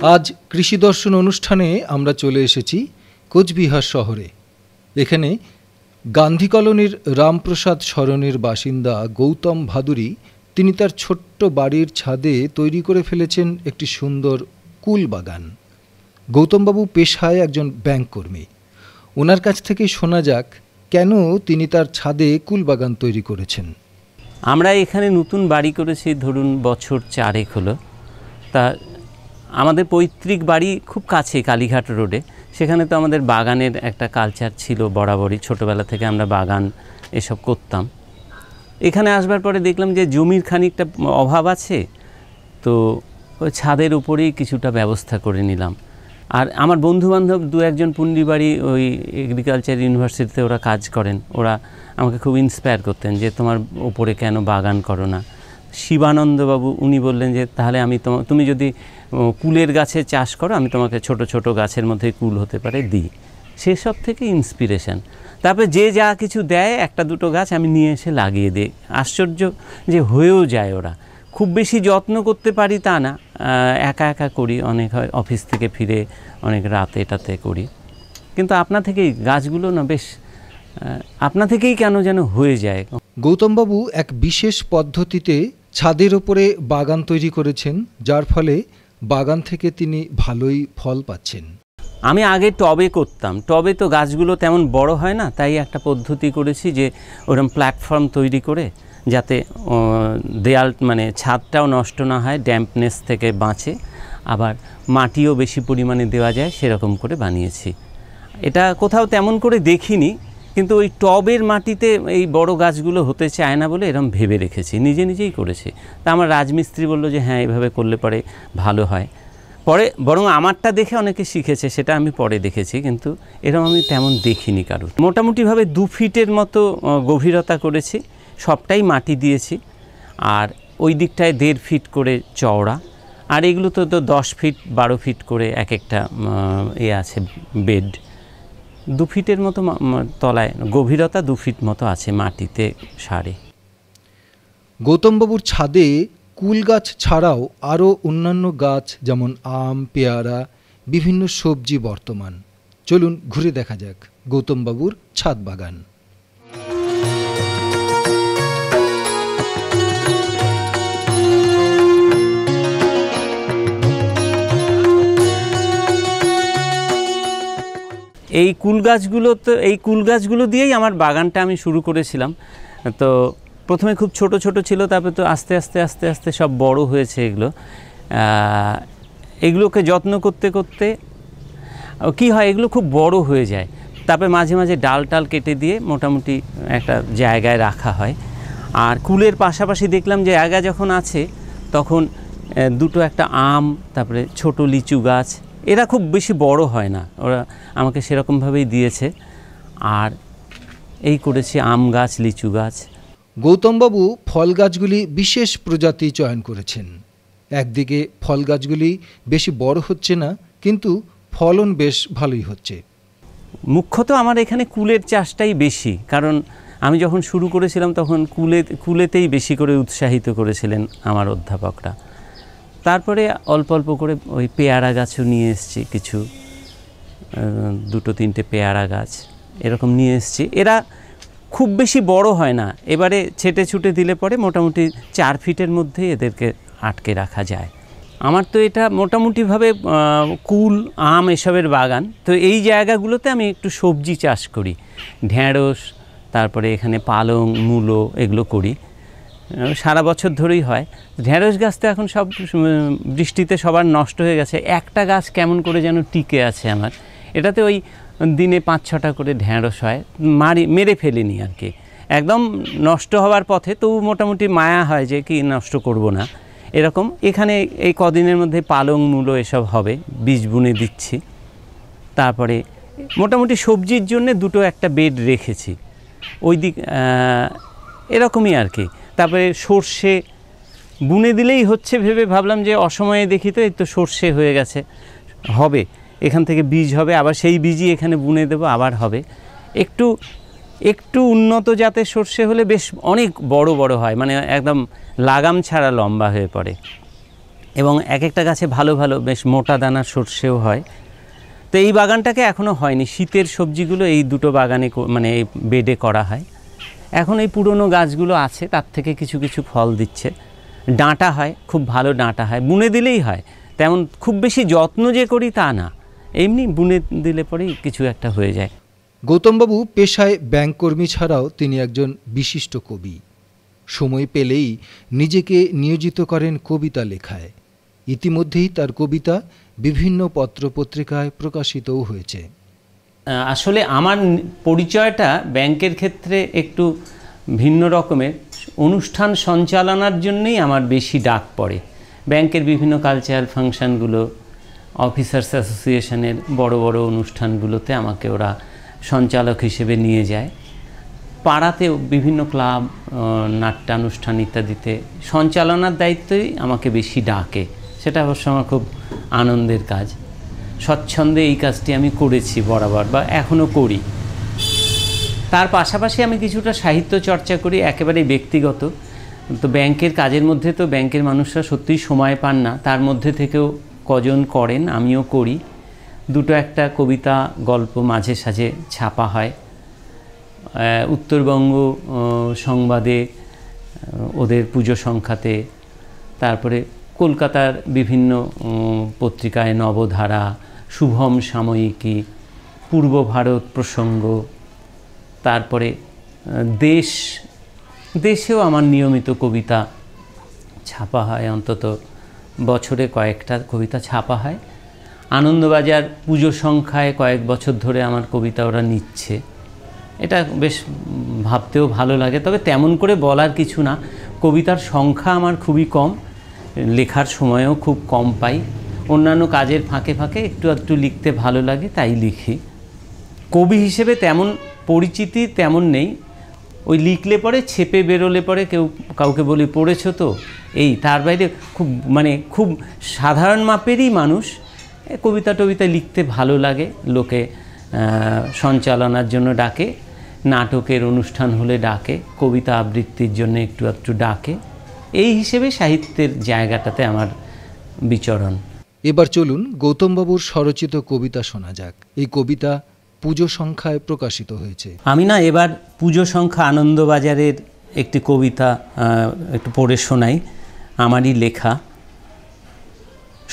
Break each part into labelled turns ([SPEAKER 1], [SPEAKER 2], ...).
[SPEAKER 1] আজ কৃষি দর্শন অনুষ্ঠানে আমরা চলে এসেছি কোচবিহার শহরে। এখানে গান্ধী কলোনির রামপ্রসাদ সরণের বাসিন্দা গৌতম ভাদুরী তিনি তার ছোট্ট বাড়ির ছাদে তৈরি করে ফেলেছেন একটি সুন্দর কুল বাগান। গৌতমবাবু পেশায় একজন ব্যাংক কর্মী। ওনার কাছ থেকে শোনা যাক কেন তিনি তার ছাদে কুল বাগান তৈরি করেছেন।
[SPEAKER 2] আমরা এখানে নতুন বাড়ি করেছি ধরুন বছর 4 হলো। তা আমাদের পৈতৃক বাড়ি খুব কাছে কালীঘাট রোডে। সেখানে তো আমাদের বাগানের একটা কালচার ছিল বরাবরই, ছোটোবেলা থেকে আমরা বাগান এসব করতাম। এখানে আসবার পরে দেখলাম যে জমির খানিকটা অভাব আছে, তো ওই ছাদের উপরেই কিছুটা ব্যবস্থা করে নিলাম। আর আমার বন্ধুবান্ধব 2-1 পুন্ডিবাড়ি ওই এগ্রিকালচার ইউনিভার্সিটিতে ওরা কাজ করেন, ওরা আমাকে খুব ইন্সপায়ার করতেন যে তোমার উপরে কেন বাগান করো না। শিবানন্দবাবু উনি বললেন যে তাহলে তুমি যদি কুলের গাছে চাষ করো, আমি তোমাকে ছোট ছোট গাছের মধ্যে কুল হতে পারে দিই। সেসব থেকে ইন্সপিরেশন। তারপরে যে যা কিছু দেয় 1-2 গাছ আমি নিয়ে এসে লাগিয়ে দিই। আশ্চর্য যে হয়েও যায়। ওরা খুব বেশি যত্ন করতে পারি তা না, একা একা করি, অনেক হয় অফিস থেকে ফিরে অনেক রাতে এটাতে করি। কিন্তু আপনা থেকেই গাছগুলো না বেশ আপনা থেকেই কেন যেন হয়ে যায়।
[SPEAKER 1] গৌতমবাবু এক বিশেষ পদ্ধতিতে ছাদের ওপরে বাগান তৈরি করেছেন, যার ফলে বাগান থেকে তিনি ভালোই ফল পাচ্ছেন।
[SPEAKER 2] আমি আগে টবে করতাম, টবে তো গাছগুলো তেমন বড় হয় না, তাই একটা পদ্ধতি করেছি যে ওরকম প্ল্যাটফর্ম তৈরি করে যাতে দেয়াল মানে ছাদটাও নষ্ট না হয়, ড্যাম্পনেস থেকে বাঁচে, আবার মাটিও বেশি পরিমাণে দেওয়া যায়, সেরকম করে বানিয়েছি। এটা কোথাও তেমন করে দেখিনি, কিন্তু ওই টবের মাটিতে এই বড় গাছগুলো হতে চায় না বলে এরকম ভেবে রেখেছি, নিজেই করেছি। তা আমার রাজমিস্ত্রি বলল যে হ্যাঁ এইভাবে করলে পরে ভালো হয়। পরে বরং আমারটা দেখে অনেকে শিখেছে, সেটা আমি পরে দেখেছি, কিন্তু এরকম আমি তেমন দেখিনি কারোর। মোটামুটিভাবে 2 ফিটের মতো গভীরতা করেছি, সবটাই মাটি দিয়েছি। আর ওই দিকটায় 1.5 ফিট করে চওড়া, আর এগুলো তো 10 ফিট 12 ফিট করে এক একটা আছে বেড। 2 ফিটের মতো তলায় গভীরতা 2 ফিট মতো আছে মাটিতে সারে।
[SPEAKER 1] গৌতমবাবুর ছাদে কুল গাছ ছাড়াও আরও অন্যান্য গাছ যেমন আম, পেয়ারা, বিভিন্ন সবজি বর্তমান। চলুন ঘুরে দেখা যাক গৌতমবাবুর ছাদ বাগান।
[SPEAKER 2] এই কুল গাছগুলো দিয়েই আমার বাগানটা আমি শুরু করেছিলাম। তো প্রথমে খুব ছোট ছোট ছিল, তারপরে তো আস্তে আস্তে সব বড় হয়েছে। এগুলোকে যত্ন করতে করতে কি হয়, এগুলো খুব বড় হয়ে যায়। তারপরে মাঝে মাঝে ডাল কেটে দিয়ে মোটামুটি একটা জায়গায় রাখা হয়। আর কুলের পাশাপাশি দেখলাম যে জায়গা যখন আছে তখন 2-1 আম, তারপরে ছোট লিচু গাছ, এরা খুব বেশি বড় হয় না, ওরা আমাকে সেরকমভাবেই দিয়েছে। আর এই করেছি আম গাছ, লিচু গাছ।
[SPEAKER 1] গৌতমবাবু ফল গাছগুলি বিশেষ প্রজাতি চয়ন করেছেন। একদিকে ফল গাছগুলি বেশি বড় হচ্ছে না, কিন্তু ফলন বেশ ভালোই হচ্ছে।
[SPEAKER 2] মুখ্যত আমার এখানে কুলের চাষটাই বেশি, কারণ আমি যখন শুরু করেছিলাম তখন কুলেতেই বেশি করে উৎসাহিত করেছিলেন আমার অধ্যাপকরা। তারপরে অল্প অল্প করে ওই পেয়ারা গাছও নিয়ে এসেছি, কিছু 2-3টে পেয়ারা গাছ এরকম নিয়ে এসেছি। এরা খুব বেশি বড় হয় না, এবারে ছেটে ছুটে দিলে পরে মোটামুটি 4 ফিটের মধ্যে এদেরকে আটকে রাখা যায়। আমার তো এটা মোটামুটিভাবে কুল, আম এসবের বাগান। তো এই জায়গাগুলোতে আমি একটু সবজি চাষ করি, ঢেঁড়স, তারপরে এখানে পালং, মূলো, এগুলো করি, সারা বছর ধরেই হয়। ঢেঁড়স গাছ তো এখন সব বৃষ্টিতে সবার নষ্ট হয়ে গেছে, একটা গাছ কেমন করে যেন টিকে আছে আমার। এটাতে ওই দিনে 5-6টা করে ঢেঁড়স হয়, মেরে ফেলিনি আর কি, একদম নষ্ট হওয়ার পথে, তবু মোটামুটি মায়া হয় যে কি নষ্ট করব না এরকম। এখানে এই কদিনের মধ্যে পালং, মূলো এসব হবে, বীজ বুনে দিচ্ছি। তারপরে মোটামুটি সবজির জন্য 2-1 বেড রেখেছি ওই দিক, এরকমই আর কি। তারপরে সর্ষে বুনে দিলেই হচ্ছে ভেবে ভাবলাম যে অসময়ে দেখি তো এই তো সর্ষে হয়ে গেছে, হবে, এখান থেকে বীজ হবে, আবার সেই বীজই এখানে বুনে দেবো, আবার হবে। একটু উন্নত জাতের সর্ষে হলে বেশ অনেক বড় হয়, মানে একদম লাগাম ছাড়া লম্বা হয়ে পড়ে। এবং এক একটা গাছে ভালো ভালো বেশ মোটা দানার সর্ষেও হয়। তো এই বাগানটাকে এখনও হয়নি, শীতের সবজিগুলো এই দুটো বাগানে মানে এই বেডে করা হয়। এখন এই পুরনো গাছগুলো আছে, তার থেকে কিছু কিছু ফল দিচ্ছে। ডাঁটা হয়, খুব ভালো ডাঁটা হয়, বুনে দিলেই হয়, তেমন খুব বেশি যত্ন যে করি তা না, এমনি বুনে দিলে পরেই কিছু একটা হয়ে যায়।
[SPEAKER 1] গৌতমবাবু পেশায় ব্যাংককর্মী ছাড়াও তিনি একজন বিশিষ্ট কবি। সময় পেলেই নিজেকে নিয়োজিত করেন কবিতা লেখায়। ইতিমধ্যেই তার কবিতা বিভিন্ন পত্রপত্রিকায় প্রকাশিতও হয়েছে।
[SPEAKER 2] আসলে আমার পরিচয়টা ব্যাংকের ক্ষেত্রে একটু ভিন্ন রকমের। অনুষ্ঠান সঞ্চালনার জন্যই আমার বেশি ডাক পড়ে। ব্যাংকের বিভিন্ন কালচারাল ফাংশনগুলো, অফিসার্স অ্যাসোসিয়েশনের বড় বড় অনুষ্ঠানগুলোতে আমাকে ওরা সঞ্চালক হিসেবে নিয়ে যায়। পাড়াতেও বিভিন্ন ক্লাব, নাট্যানুষ্ঠান ইত্যাদিতে সঞ্চালনার দায়িত্বই আমাকে বেশি ডাকে। সেটা অবশ্য আমার খুব আনন্দের কাজ। স্বচ্ছন্দে এই কাজটি আমি করেছি বরাবর, বা এখনও করি। তার পাশাপাশি আমি কিছুটা সাহিত্য চর্চা করি, একেবারেই ব্যক্তিগত। তো ব্যাংকের কাজের মধ্যে তো ব্যাংকের মানুষরা সত্যিই সময় পান না, তার মধ্যে থেকেও কজন করেন, আমিও করি। দুটো একটা কবিতা গল্প মাঝে সাঝে ছাপা হয়। উত্তরবঙ্গ সংবাদে, ওদের পুজো সংখ্যাতে, তারপরে কলকাতার বিভিন্ন পত্রিকায় নবধারা, শুভম সাময়িকী, পূর্ব ভারত প্রসঙ্গ, তারপরে দেশেও আমার নিয়মিত কবিতা ছাপা হয়। অন্তত বছরে কয়েকটা কবিতা ছাপা হয়। আনন্দবাজার পুজো সংখ্যায় কয়েক বছর ধরে আমার কবিতা ওরা নিচ্ছে। এটা বেশ ভাবতেও ভালো লাগে। তবে তেমন করে বলার কিছু না, কবিতার সংখ্যা আমার খুবই কম, লেখার সময়ও খুব কম পাই। অন্যান্য কাজের ফাঁকে ফাঁকে একটু একটু লিখতে ভালো লাগে, তাই লিখি। কবি হিসেবে তেমন পরিচিতি তেমন নেই। ওই লিখলে পরে, ছেপে বেরোলে পরে কেউ কাউকে বলি পড়েছো তো, এই, তার বাইরে খুব সাধারণ মাপেরই মানুষ। কবিতা টবিতা লিখতে ভালো লাগে, লোকে সঞ্চালনার জন্য ডাকে, নাটকের অনুষ্ঠান হলে ডাকে, কবিতা আবৃত্তির জন্য একটু একটু ডাকে। এই হিসেবে সাহিত্যের জায়গাটাতে আমার বিচরণ।
[SPEAKER 1] এবার চলুন গৌতমবাবুর স্বরচিত কবিতা শোনা যাক। এই কবিতা পুজো সংখ্যায় প্রকাশিত হয়েছে।
[SPEAKER 2] আমি এবার পুজো সংখ্যা আনন্দবাজারের একটি কবিতা একটু পড়ে শোনাই, আমারই লেখা।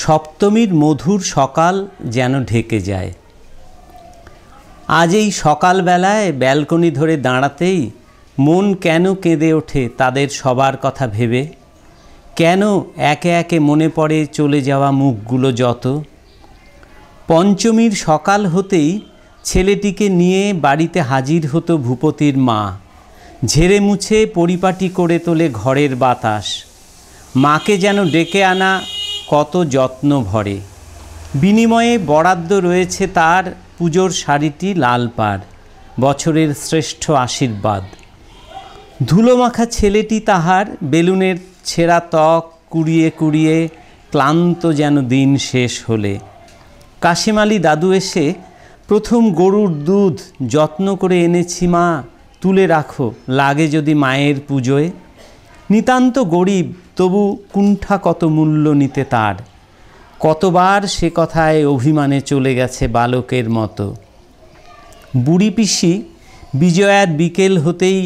[SPEAKER 2] সপ্তমীর মধুর সকাল যেন ঢেকে যায়। আজ এই সকালবেলায় ব্যালকনি ধরে দাঁড়াতেই মন কেন কেঁদে ওঠে তাদের সবার কথা ভেবে। কেন একে একে মনে পড়ে চলে যাওয়া মুখগুলো যত। পঞ্চমীর সকাল হতেই ছেলেটিকে নিয়ে বাড়িতে হাজির হতো ভূপতির মা। ঝেড়ে মুছে পরিপাটি করে তোলে ঘরের বাতাস। মাকে যেন ডেকে আনা কত যত্ন ভরে। বিনিময়ে বরাদ্দ রয়েছে তার পুজোর শাড়িটি লাল পাড়, বছরের শ্রেষ্ঠ আশীর্বাদ। ধুলোমাখা ছেলেটি তাহার বেলুনের ছেঁড়া ত্বক কুড়িয়ে কুড়িয়ে ক্লান্ত যেন দিন শেষ হলে। কাশিম আলী দাদু এসে প্রথম গরুর দুধ যত্ন করে এনেছি মা, তুলে রাখো, লাগে যদি মায়ের পুজোয়। নিতান্ত গরিব, তবু কুণ্ঠা কত মূল্য নিতে তার। কতবার সে কথায় অভিমানে চলে গেছে বালকের মতো। বুড়ি পিসি বিজয়ার বিকেল হতেই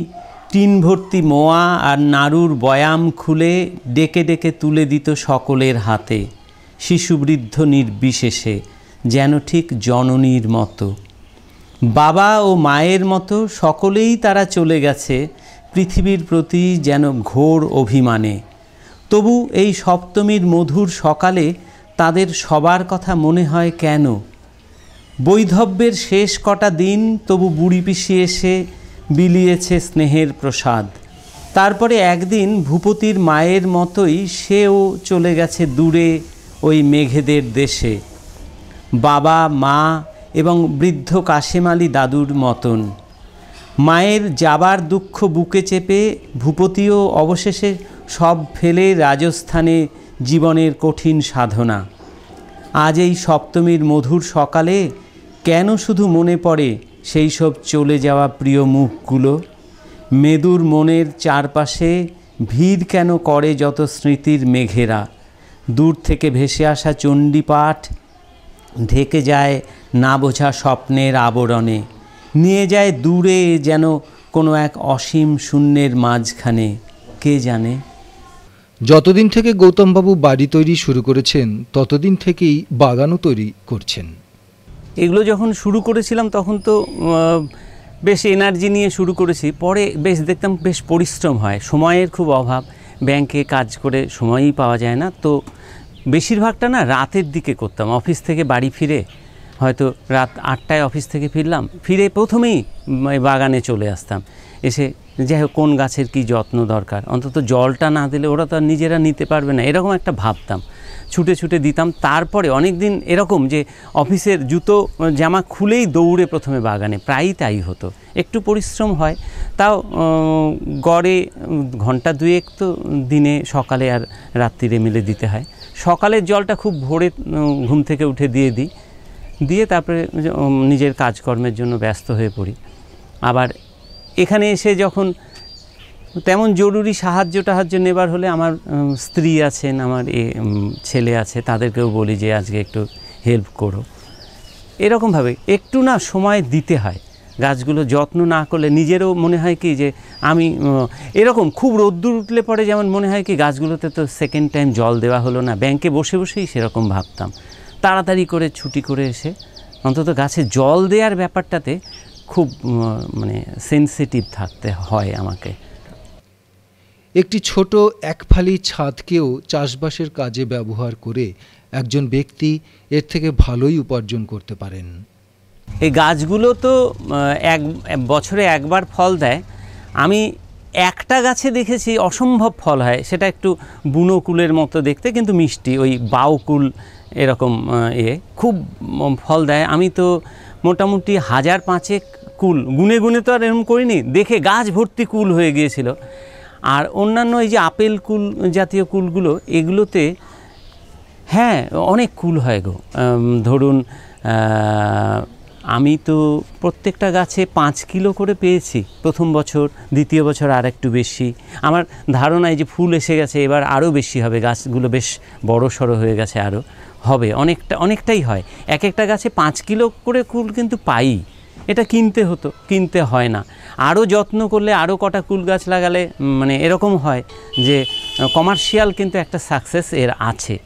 [SPEAKER 2] টিন ভর্তি মোয়া আর নাড়ুর বয়াম খুলে ডেকে ডেকে তুলে দিত সকলের হাতে, শিশুবৃদ্ধ নির্বিশেষে, যেন ঠিক জননীর মতো। বাবা ও মায়ের মতো সকলেই তারা চলে গেছে পৃথিবীর প্রতি যেন ঘোর অভিমানে। তবু এই সপ্তমীর মধুর সকালে তাদের সবার কথা মনে হয় কেন? বৈধব্যের শেষ কটা দিন তবু বুড়ি পিসি এসে বিলিয়েছে স্নেহের প্রসাদ। তারপরে একদিন ভূপতির মায়ের মতোই সেও চলে গেছে দূরে ওই মেঘেদের দেশে, বাবা, মা এবং বৃদ্ধ কাশেম আলী দাদুর মতন। মায়ের যাবার দুঃখ বুকে চেপে ভূপতিও অবশেষে সব ফেলে রাজস্থানে জীবনের কঠিন সাধনা। আজ এই সপ্তমীর মধুর সকালে কেন শুধু মনে পড়ে সেই সব চলে যাওয়া প্রিয় মুখগুলো? মেদুর মনের চারপাশে ভিড় কেন করে যত স্মৃতির মেঘেরা? দূর থেকে ভেসে আসা চণ্ডীপাঠ ঢেকে যায় না বোঝা স্বপ্নের আবরণে, নিয়ে যায় দূরে যেন কোনো এক অসীম শূন্যের মাঝখানে, কে জানে।
[SPEAKER 1] যতদিন থেকে গৌতমবাবু বাড়ি তৈরি শুরু করেছেন ততদিন থেকেই বাগানও তৈরি করছেন।
[SPEAKER 2] এগুলো যখন শুরু করেছিলাম তখন তো বেশ এনার্জি নিয়ে শুরু করেছি, পরে বেশ দেখতাম বেশ পরিশ্রম হয়, সময়ের খুব অভাব, ব্যাংকে কাজ করে সময়ই পাওয়া যায় না, তো বেশিরভাগটা না রাতের দিকে করতাম। অফিস থেকে বাড়ি ফিরে হয়তো রাত 8টায় অফিস থেকে ফিরলাম, ফিরে প্রথমেই বাগানে চলে আসতাম, এসে যাই হোক কোন গাছের কি যত্ন দরকার, অন্তত জলটা না দিলে ওরা তো আর নিজেরা নিতে পারবে না, এরকম একটা ভাবতাম, ছুটে ছুটে দিতাম। তারপরে অনেক দিন এরকম যে অফিসের জুতো জামা খুলেই দৌড়ে প্রথমে বাগানে, প্রায়ই তাই হতো। একটু পরিশ্রম হয়, তাও গড়ে ঘন্টা দুয়েক তো দিনে, সকালে আর রাত্রিরে মিলে দিতে হয়। সকালের জলটা খুব ভোরে ঘুম থেকে উঠে দিয়ে তারপরে নিজের কাজকর্মের জন্য ব্যস্ত হয়ে পড়ি। আবার এখানে এসে যখন তেমন জরুরি সাহায্য নেবার হলে আমার স্ত্রী আছেন, আমার ছেলে আছে, তাদেরকেও বলি যে আজকে একটু হেল্প করো। এরকমভাবে একটু না সময় দিতে হয়, গাছগুলো যত্ন না করলে নিজেরও মনে হয় কি যে আমি এরকম খুব রোদ্দুর উঠলে পরে যেমন মনে হয় কি গাছগুলোতে তো সেকেন্ড টাইম জল দেওয়া হলো না, ব্যাংকে বসে বসেই সেরকম ভাবতাম। তাড়াতাড়ি করে ছুটি করে এসে অন্তত গাছে জল দেওয়ার ব্যাপারটাতে খুব মানে সেন্সিটিভ থাকতে হয় আমাকে।
[SPEAKER 1] একটি ছোট একফালি ছাদকেও চাষবাসের কাজে ব্যবহার করে একজন ব্যক্তি এর থেকে ভালোই উপার্জন করতে পারেন।
[SPEAKER 2] এই গাছগুলো তো এক বছরে একবার ফল দেয়। আমি একটা গাছে দেখেছি অসম্ভব ফল হয়, সেটা একটু বুনো কুলের মতো দেখতে, কিন্তু মিষ্টি, ওই বাউকুল এরকম খুব ফল দেয়। আমি তো মোটামুটি 1000-5 কুল গুনে গুনে তো আর এরকম করিনি, দেখে গাছ ভর্তি কুল হয়ে গিয়েছিল। আর অন্যান্য এই যে আপেল কুল জাতীয় কুলগুলো, এগুলোতে হ্যাঁ অনেক কুল হয় গো। ধরুন আমি তো প্রত্যেকটা গাছে 5 কিলো করে পেয়েছি প্রথম বছর, দ্বিতীয় বছর আর একটু বেশি। আমার ধারণায় যে ফুল এসে গেছে, এবার আরও বেশি হবে, গাছগুলো বেশ বড় সড়ো হয়ে গেছে, আরও হবে, অনেকটাই হয়। এক একটা গাছে 5 কিলো করে কুল কিন্তু পাই, এটা কিনতে হয় না। আরও যত্ন করলে আরও কটা কুল গাছ লাগালে মানে এরকম হয় যে কমার্শিয়াল কিন্তু একটা সাকসেস এর আছে।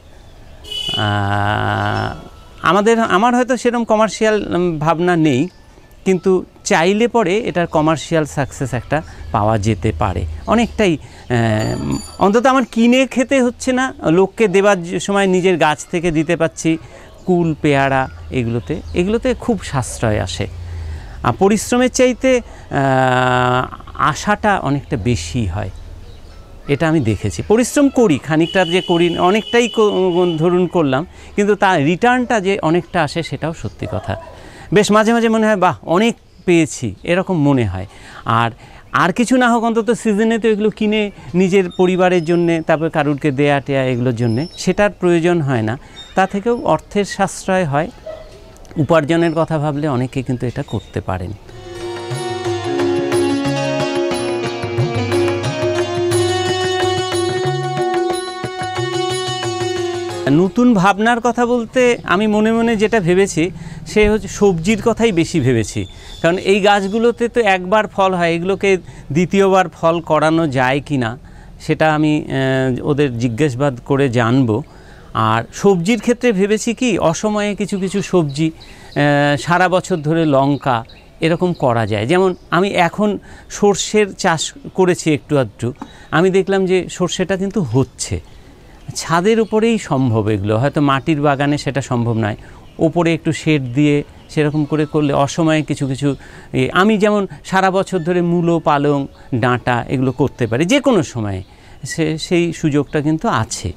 [SPEAKER 2] আমার হয়তো সেরকম কমার্শিয়াল ভাবনা নেই, কিন্তু চাইলে পরে এটার কমার্শিয়াল সাকসেস একটা পাওয়া যেতে পারে অনেকটাই। অন্তত আমার কিনে খেতে হচ্ছে না, লোককে দেওয়ার সময় নিজের গাছ থেকে দিতে পাচ্ছি। কুল, পেয়ারা এগুলোতে খুব সাশ্রয় আসে। পরিশ্রমের চাইতে আশাটা অনেকটা বেশি হয়, এটা আমি দেখেছি। পরিশ্রম করি, খানিকটা যে করি, অনেকটাই ধরুন করলাম, কিন্তু তার রিটার্নটা যে অনেকটা আসে সেটাও সত্যি কথা। বেশ মাঝে মাঝে মনে হয় বাহ অনেক পেয়েছি, এরকম মনে হয়। আর কিছু না হোক অন্তত সিজনে তো এগুলো কিনে নিজের পরিবারের জন্যে, তারপর কারুরকে দেয়া টেয়া এগুলোর জন্যে সেটার প্রয়োজন হয় না, তা থেকেও অর্থের সাশ্রয় হয়। উপার্জনের কথা ভাবলে অনেকে কিন্তু এটা করতে পারেন। নতুন ভাবনার কথা বলতে আমি মনে মনে যেটা ভেবেছি সে হচ্ছে সবজির কথাই বেশি ভেবেছি। কারণ এই গাছগুলোতে তো একবার ফল হয়, এগুলোকে দ্বিতীয়বার ফল করানো যায় কি না সেটা আমি ওদের জিজ্ঞাসাবাদ করে জানবো। আর সবজির ক্ষেত্রে ভেবেছি কি অসময়ে কিছু কিছু সবজি সারা বছর ধরে লঙ্কা এরকম করা যায়। যেমন আমি এখন সর্ষের চাষ করেছি একটু আধটু, আমি দেখলাম যে সর্ষেটা কিন্তু হচ্ছে। ছাদের উপরেই সম্ভব এগুলো, হয়তো মাটির বাগানে সেটা সম্ভব নয়। ওপরে একটু শেড দিয়ে সেরকম করে করলে অসময়ে কিছু কিছু আমি যেমন সারা বছর ধরে মূলো, পালং, ডাঁটা এগুলো করতে পারি যে কোনো সময়ে, সেই সুযোগটা কিন্তু আছে।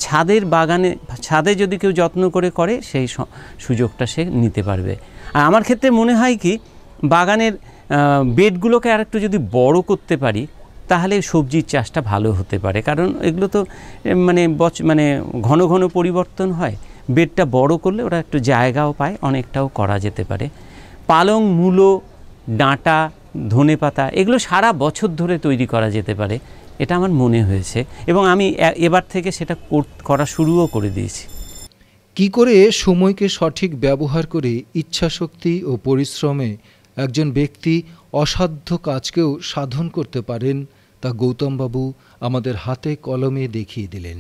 [SPEAKER 2] ছাদের বাগানে, ছাদে যদি কেউ যত্ন করে সেই সুযোগটা সে নিতে পারবে। আর আমার ক্ষেত্রে মনে হয় কি বাগানের বেডগুলোকে আর একটু যদি বড় করতে পারি তাহলে সবজির চাষটা ভালো হতে পারে। কারণ এগুলো তো মানে ঘন ঘন পরিবর্তন হয়, বেডটা বড় করলে ওরা একটু জায়গাও পায়, অনেকটাও করা যেতে পারে। পালং, মূলো, ডাঁটা, ধনেপাতা এগুলো সারা বছর ধরে তৈরি করা যেতে পারে, এটা আমার মনে হয়েছে এবং আমি এবার থেকে সেটা করা শুরুও করে দিয়েছি।
[SPEAKER 1] কি করে সময়কে সঠিক ব্যবহার করে ইচ্ছাশক্তি ও পরিশ্রমে একজন ব্যক্তি অসাধ্য কাজকেও সাধন করতে পারেন তা গৌতমবাবু আমাদের হাতে কলমে দেখিয়ে দিলেন।